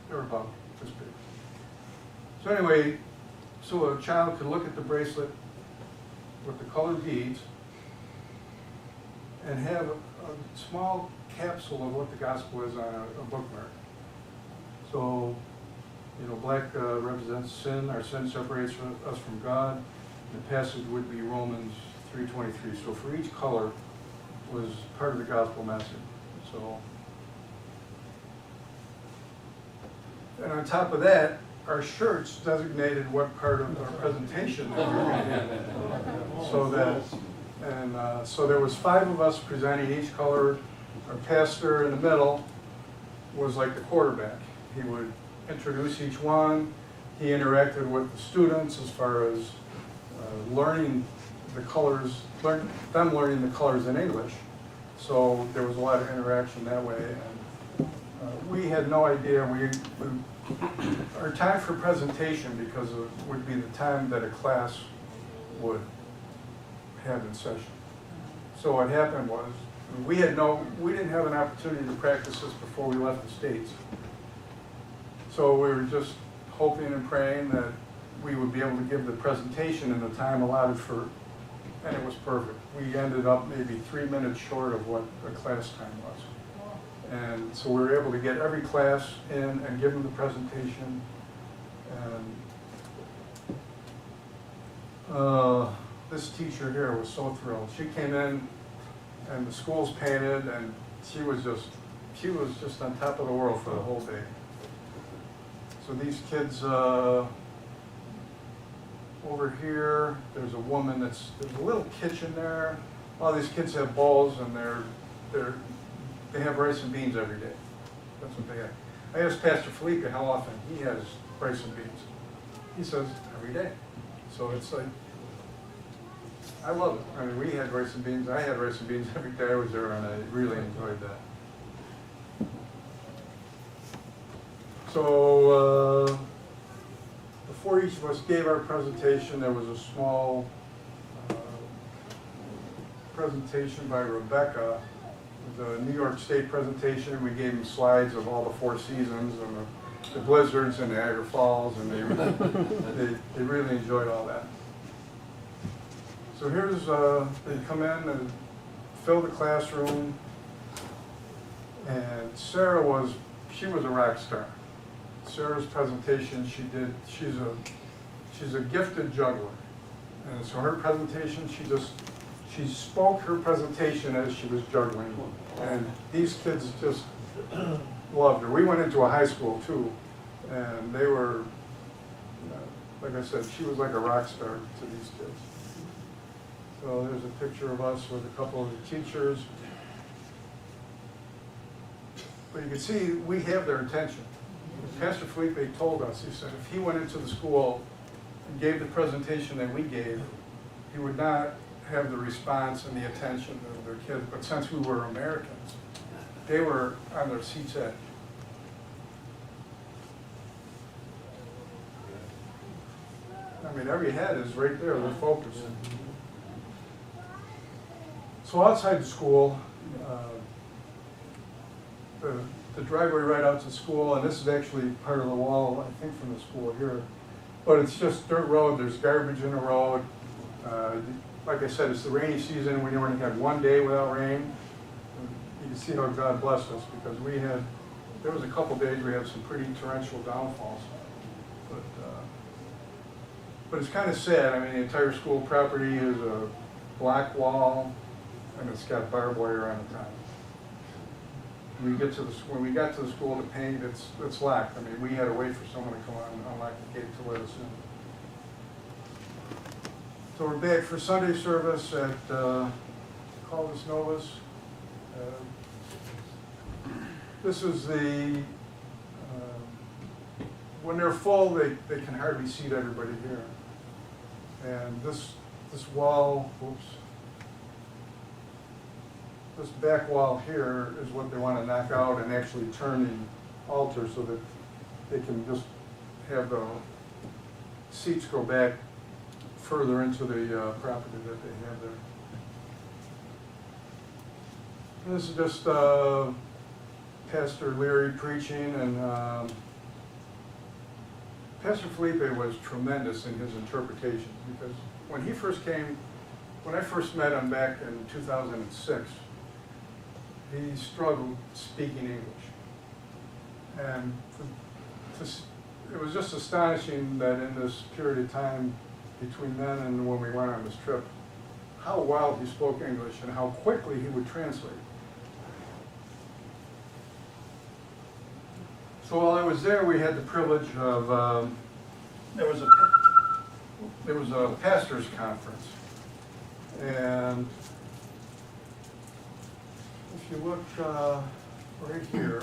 They were about this big. So anyway, so a child could look at the bracelet with the colored beads and have a small capsule of what the gospel is on a bookmark. So, you know, black represents sin. Our sin separates us from God. The passage would be Romans 3:23. So for each color was part of the gospel message. So, and on top of that, our shirts designated what part of our presentation that we were in. So that, and so there was 5 of us presenting each color. Our pastor in the middle was like the quarterback. He would introduce each one. He interacted with the students as far as learning the colors, them learning the colors in English. So there was a lot of interaction that way. And we had no idea. Our time for presentation, because it would be the time that a class would have in session. So what happened was, we didn't have an opportunity to practice this before we left the States. So we were just hoping and praying that we would be able to give the presentation in the time allotted for, and it was perfect. We ended up maybe 3 minutes short of what the class time was. And so we were able to get every class in and give them the presentation. And this teacher here was so thrilled. She came in and the school's painted and she was just on top of the world for the whole day. So these kids over here, there's a woman there's a little kitchen there. All these kids have bowls and they have rice and beans every day. That's what they have. I asked Pastor Felipe how often he has rice and beans. He says every day. So it's like, I love it. I mean, we had rice and beans. I had rice and beans every day I was there, and I really enjoyed that. So before each of us gave our presentation, there was a small presentation by Rebecca. The New York State presentation. We gave them slides of all the 4 seasons and the blizzards and Niagara Falls, and they really enjoyed all that. So here's, they come in and fill the classroom, and Sarah was a rock star. Sarah's presentation she's a gifted juggler. And so her presentation, she spoke her presentation as she was juggling. And these kids just loved her. We went into a high school too, and they were, like I said, she was like a rock star to these kids. So there's a picture of us with a couple of the teachers. But you can see we have their attention. Pastor Felipe told us, he said, if he went into the school and gave the presentation that we gave, he would not have the response and the attention of their kids. But since we were Americans, they were on their seat's edge. I mean, every head is right there, they're focused. So outside the school, the driveway right out to school, and this is actually part of the wall, I think, from the school here, but it's just dirt road. There's garbage in the road. Like I said, it's the rainy season. We only had 1 day without rain. You can see how God blessed us, because there was a couple days we had some pretty torrential downfalls. But it's kind of sad. I mean, the entire school property is a black wall, and it's got barbed wire on the top. When we got to the school to paint, it's locked. I mean, we had to wait for someone to come out and unlock the gate to let us in. So we're back for Sunday service at Caldas Novas. This is when they're full, they can hardly seat everybody here. And this wall, this back wall here is what they want to knock out and actually turn the altar so that they can just have the seats go back further into the property that they have there. And this is just Pastor Leary preaching, and Pastor Felipe was tremendous in his interpretation, because when he first came, when I first met him back in 2006, he struggled speaking English. And it was just astonishing that in this period of time between then and when we went on this trip, how well he spoke English and how quickly he would translate. So while I was there, we had the privilege of, there was a pastor's conference. And if you look right here,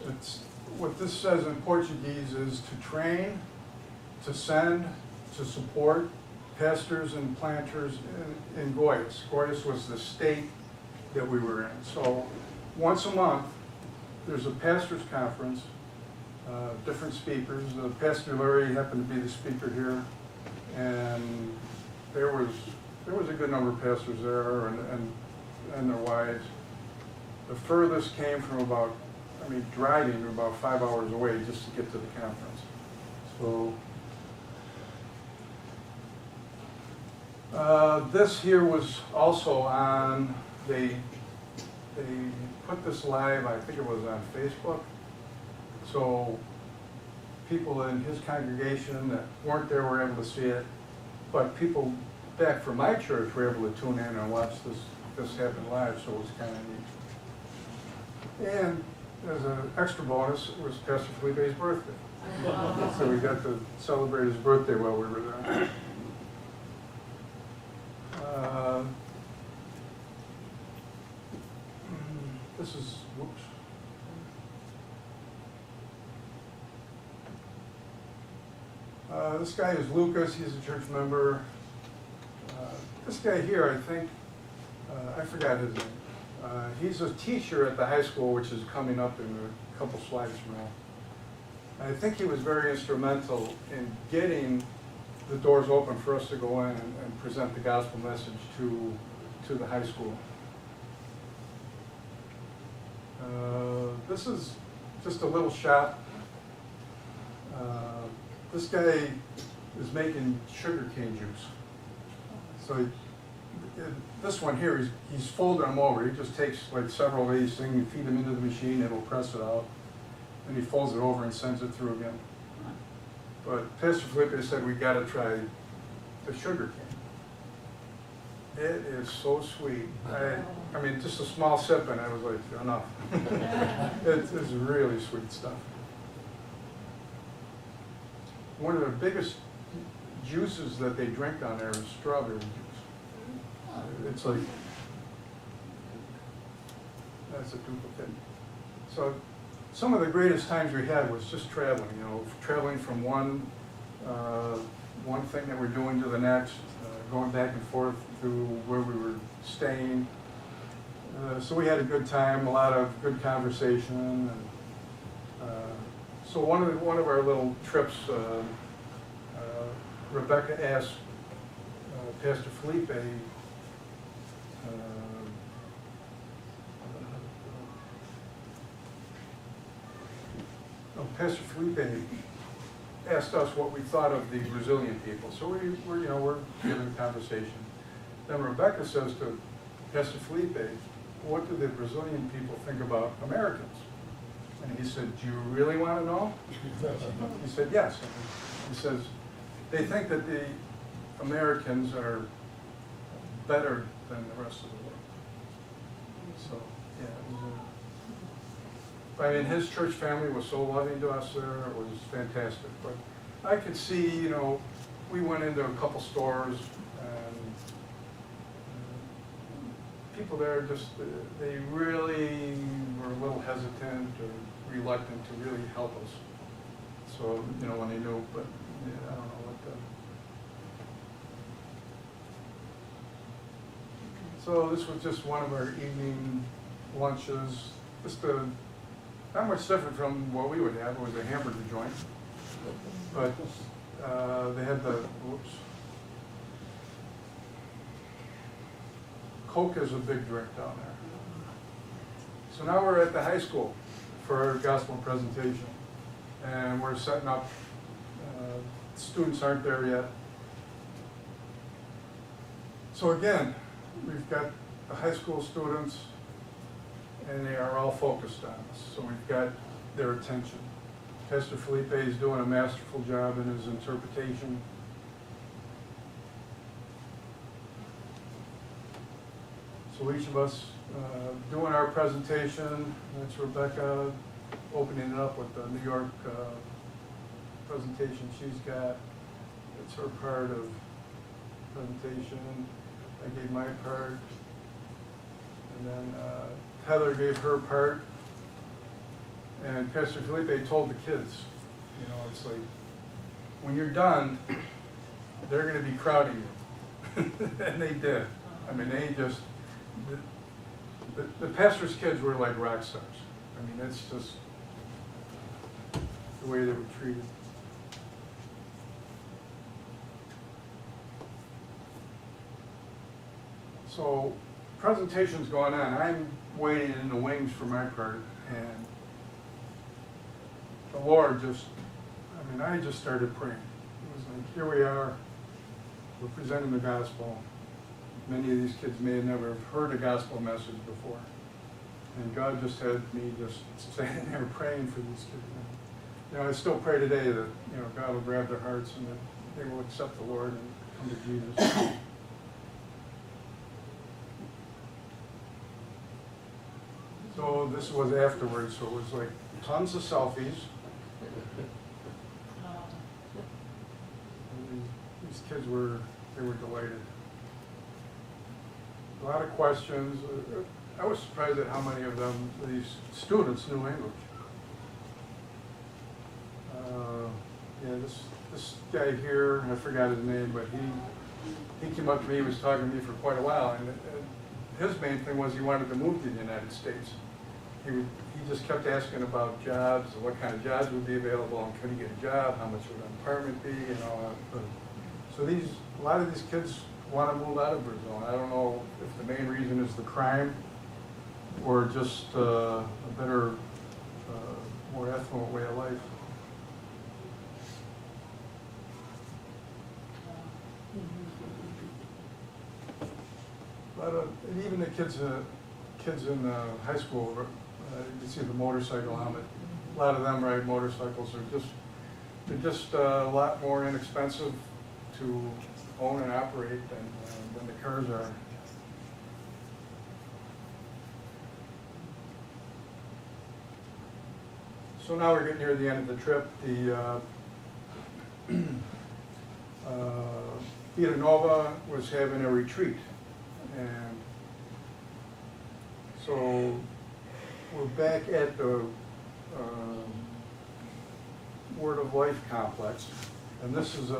it's, what this says in Portuguese is to train, to send, to support pastors and planters in Goiás. Goiás was the state that we were in. So once a month, there's a pastor's conference, different speakers. Pastor Larry happened to be the speaker here, and there was a good number of pastors there and their wives. The furthest came from about, driving about 5 hours away just to get to the conference. So this here was also on, they put this live, I think it was on Facebook. So people in his congregation that weren't there were able to see it, but people back from my church were able to tune in and watch this happen live, so it was kind of neat. And as an extra bonus, it was Pastor Felipe's birthday. So we got to celebrate his birthday while we were there. This is, whoops. This guy is Lucas, he's a church member. This guy here, I think, I forgot his name. He's a teacher at the high school, which is coming up in a couple slides from now. I think he was very instrumental in getting the doors open for us to go in and present the gospel message to the high school. This is just a little shot. This guy is making sugarcane juice. So this one here, he's folding them over. He just takes like several of these things, you feed them into the machine, it'll press it out, and he folds it over and sends it through again. But Pastor Felipe said we got to try the sugar cane. It is so sweet. I mean, just a small sip, and I was like, enough. It's really sweet stuff. One of the biggest juices that they drink down there is strawberry juice. It's like, that's a duplicate. So some of the greatest times we had was just traveling, traveling from one thing that we're doing to the next, going back and forth through where we were staying. So we had a good time, a lot of good conversation. And, so one of our little trips, Rebecca asked Pastor Felipe, Pastor Felipe asked us what we thought of the Brazilian people. So we're having a conversation. Then Rebecca says to Pastor Felipe, what do the Brazilian people think about Americans? And he said, do you really want to know? He said, yes. He says, they think that the Americans are better than the rest of the world. So, yeah. His church family was so loving to us there. It was fantastic. But I could see, we went into a couple stores, and people there just, they really were a little hesitant or reluctant to really help us. So, when they knew, but yeah, I don't know what the... So this was just one of our evening lunches. Just not much different from what we would have. It was a hamburger joint. But they had the, Coke is a big drink down there. So now we're at the high school for our gospel presentation. And we're setting up students aren't there yet. So again, we've got the high school students, and they are all focused on us. So we've got their attention. Pastor Felipe is doing a masterful job in his interpretation. So each of us doing our presentation. That's Rebecca opening it up with the New York presentation she's got. It's her part of presentation. I gave my part. And then Heather gave her part. And Pastor Felipe told the kids, you know, it's like, when you're done, they're going to be crowding you. And they did. I mean, they just, the pastor's kids were like rock stars. I mean, it's just the way they were treated. So, presentation's going on. I'm waiting in the wings for my part, and the Lord just, I mean, I just started praying. It was like, here we are, we're presenting the gospel. Many of these kids may have never heard a gospel message before. And God just had me just standing there praying for these kids. You know, I still pray today that, you know, God will grab their hearts and that they will accept the Lord and come to Jesus. So this was afterwards, so it was like tons of selfies. These kids were delighted. A lot of questions. I was surprised at how many of them, these students, knew English. Yeah, this guy here, I forgot his name, but he came up to me, he was talking to me for quite a while, and his main thing was he wanted to move to the United States. He just kept asking about jobs, what kind of jobs would be available, and could he get a job, how much would an apartment be, and all that. So a lot of these kids want to move out of Brazil. I don't know if the main reason is the crime or just a better, more affluent way of life. And even the kids in high school, you see the motorcycle helmet. A lot of them ride motorcycles. They're just a lot more inexpensive to own and operate than the cars are. So now we're getting near the end of the trip. The Vita Nova was having a retreat, and so we're back at the Word of Life complex, and this is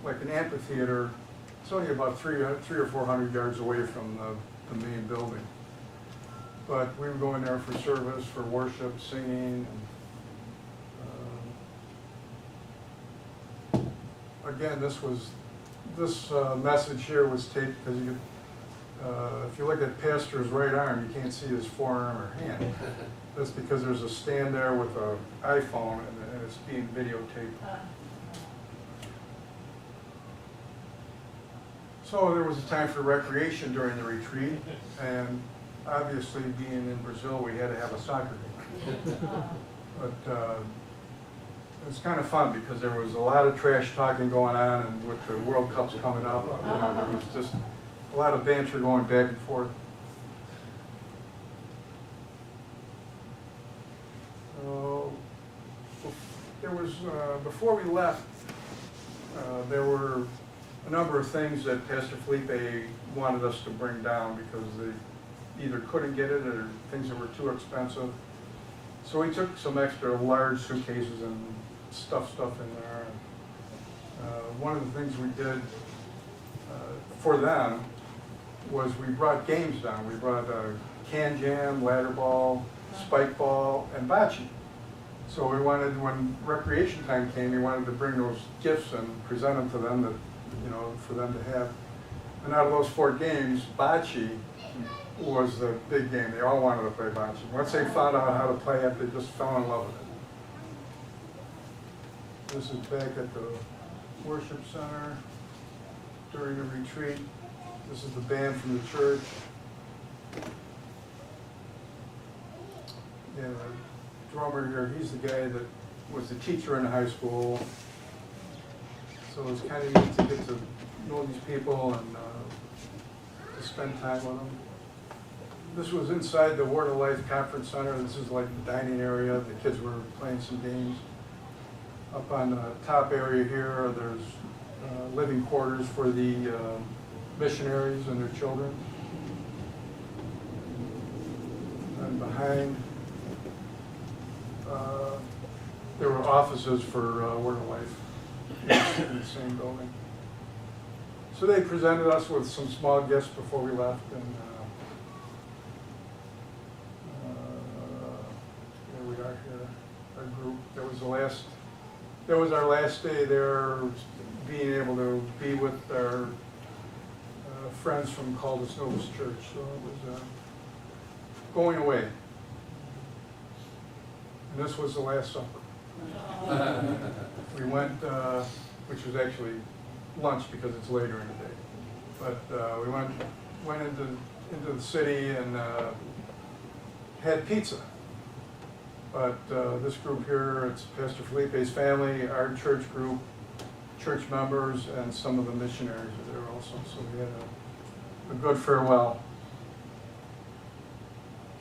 like an amphitheater. It's only about 300 or 400 yards away from the main building. But we were going there for service, for worship, singing. And, again, this message here was taped because if you look at Pastor's right arm, you can't see his forearm or hand. That's because there's a stand there with an iPhone and it's being videotaped. So there was a time for recreation during the retreat, and obviously being in Brazil, we had to have a soccer game. But it's kind of fun because there was a lot of trash talking going on, and with the World Cups coming up, you know, there was just a lot of banter going back and forth. There was, before we left, there were a number of things that Pastor Felipe wanted us to bring down because they either couldn't get it or things that were too expensive. So we took some extra large suitcases and stuff in there. One of the things we did for them was we brought games down. We brought can jam, ladder ball, spike ball, and bocce. So we wanted, when recreation time came, we wanted to bring those gifts and present them to them, that, you know, for them to have. And out of those 4 games, bocce was the big game. They all wanted to play bocce. Once they found out how to play it, they just fell in love with it. This is back at the worship center during the retreat. This is the band from the church. Yeah, the drummer here, he's the guy that was the teacher in high school. So it's kind of neat to get to know these people and to spend time with them. This was inside the Word of Life Conference Center. This is like the dining area. The kids were playing some games. Up on the top area here, there's living quarters for the missionaries and their children. And behind, there were offices for Word of Life in the same building. So they presented us with some small gifts before we left, and here we are here, our group. That was our last day there, being able to be with our friends from Caldus Novus Church. So it was going away. And this was the Last Supper. We went, which was actually lunch because it's later in the day. But we went into the city and had pizza. But this group here, it's Pastor Felipe's family, our church group, church members, and some of the missionaries are there also. So we had a good farewell.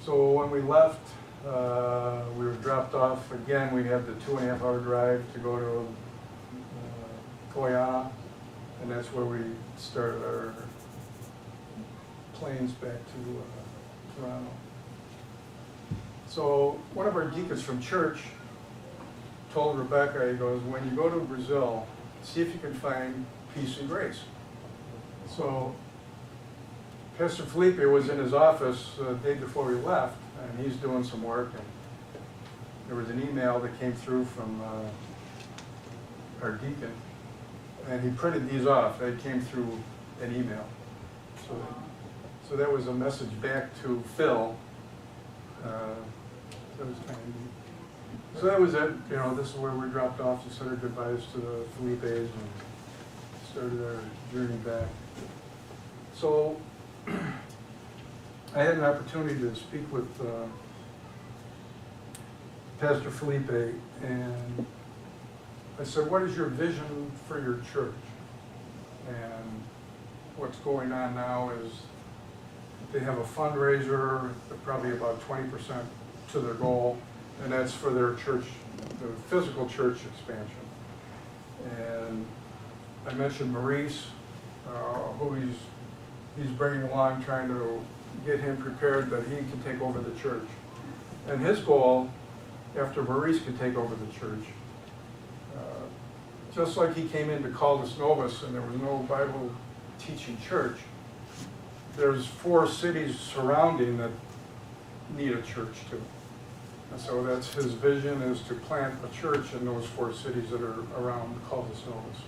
So when we left, we were dropped off. Again, we had the 2.5-hour drive to go to Guyana, and that's where we started our planes back to Toronto. So one of our deacons from church told Rebecca, he goes, when you go to Brazil, see if you can find peace and grace. So Pastor Felipe was in his office the day before we left, and he's doing some work, and there was an email that came through from our deacon, and he printed these off. They came through an email. So that was a message back to Phil. That was kind of neat. So that was it. You know, this is where we dropped off to say our goodbyes to the Felipes and started our journey back. So I had an opportunity to speak with Pastor Felipe, and I said, what is your vision for your church? And what's going on now is they have a fundraiser, they're probably about 20% to their goal, and that's for their church, the physical church expansion. And I mentioned Maurice, who he's bringing along, trying to get him prepared that he can take over the church. And his goal, after Maurice can take over the church, just like he came into Caldus Novus and there was no Bible teaching church, there's 4 cities surrounding that need a church too. And so that's his vision, is to plant a church in those 4 cities that are around Caldus Novus.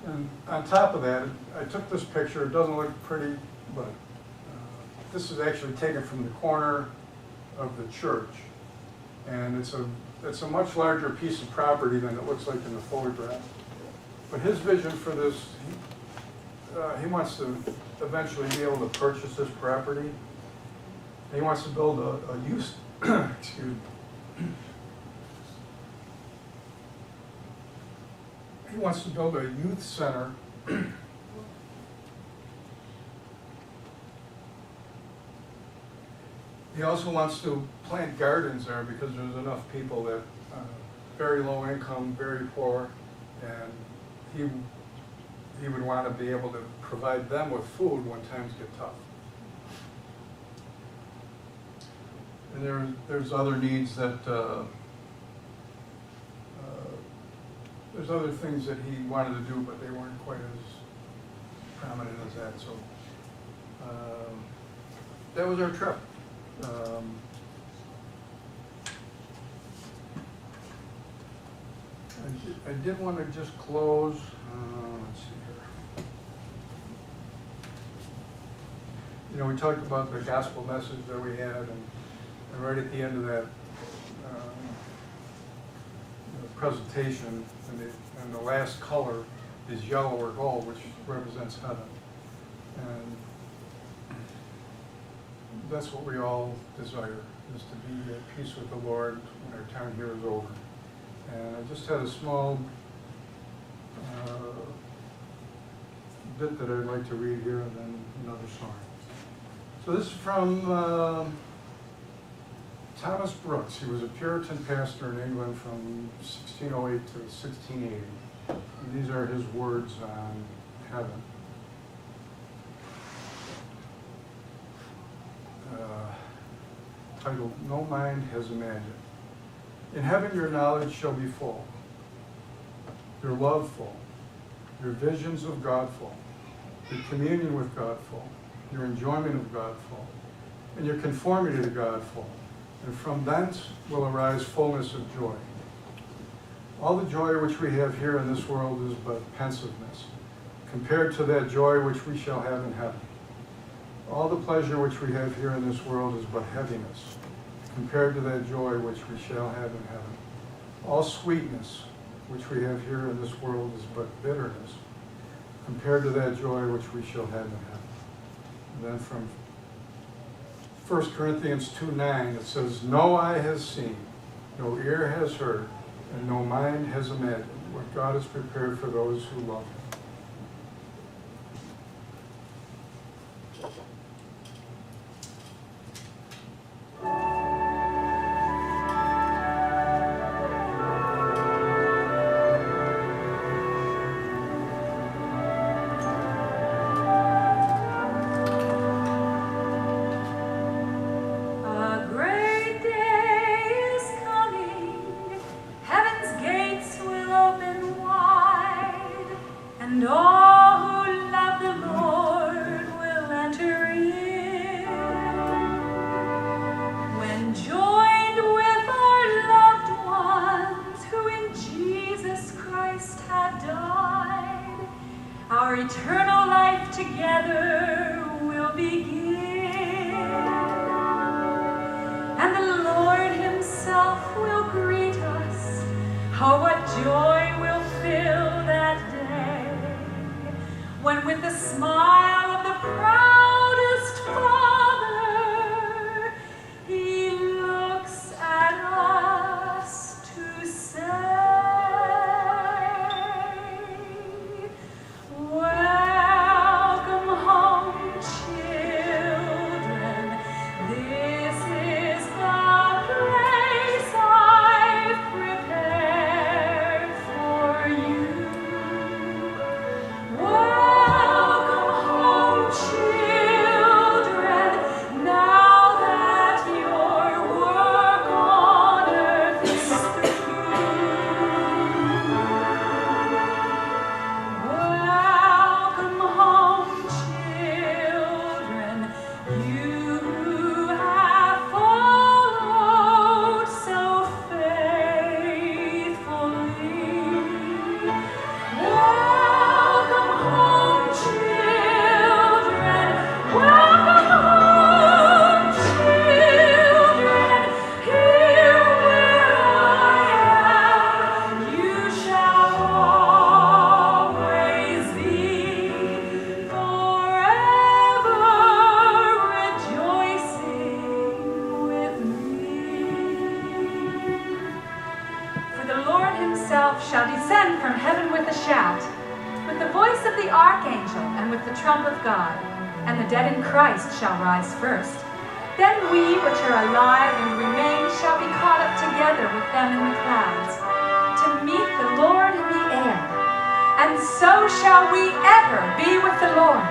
And on top of that, I took this picture. It doesn't look pretty, but this is actually taken from the corner of the church. And it's a much larger piece of property than it looks like in the photograph. But his vision for this, he wants to eventually be able to purchase this property. He wants to build a youth, excuse me. He wants to build a youth center. He also wants to plant gardens there because there's enough people that very low income, very poor, and he would want to be able to provide them with food when times get tough. And there's other needs that there's other things that he wanted to do, but they weren't quite as prominent as that. So that was our trip. I did want to just close. Let's see here. You know, we talked about the gospel message that we had, and right at the end of that presentation, and the last color is yellow or gold, which represents heaven. And that's what we all desire, is to be at peace with the Lord when our time here is over. And I just had a small bit that I'd like to read here, and then another song. So this is from Thomas Brooks. He was a Puritan pastor in England from 1608 to 1680. And these are his words on heaven. Titled, No Mind Has Imagined. In heaven your knowledge shall be full, your love full, your visions of God full, your communion with God full, your enjoyment of God full, and your conformity to God full. And from thence will arise fullness of joy. All the joy which we have here in this world is but pensiveness, compared to that joy which we shall have in heaven. All the pleasure which we have here in this world is but heaviness, compared to that joy which we shall have in heaven. All sweetness which we have here in this world is but bitterness, compared to that joy which we shall have in heaven. And then from 1 Corinthians 2:9, it says, No eye has seen, no ear has heard, and no mind has imagined what God has prepared for those who love Him. Shall descend from heaven with a shout, with the voice of the archangel, and with the trump of God, and the dead in Christ shall rise first. Then we which are alive and remain shall be caught up together with them in the clouds, to meet the Lord in the air, and so shall we ever be with the Lord.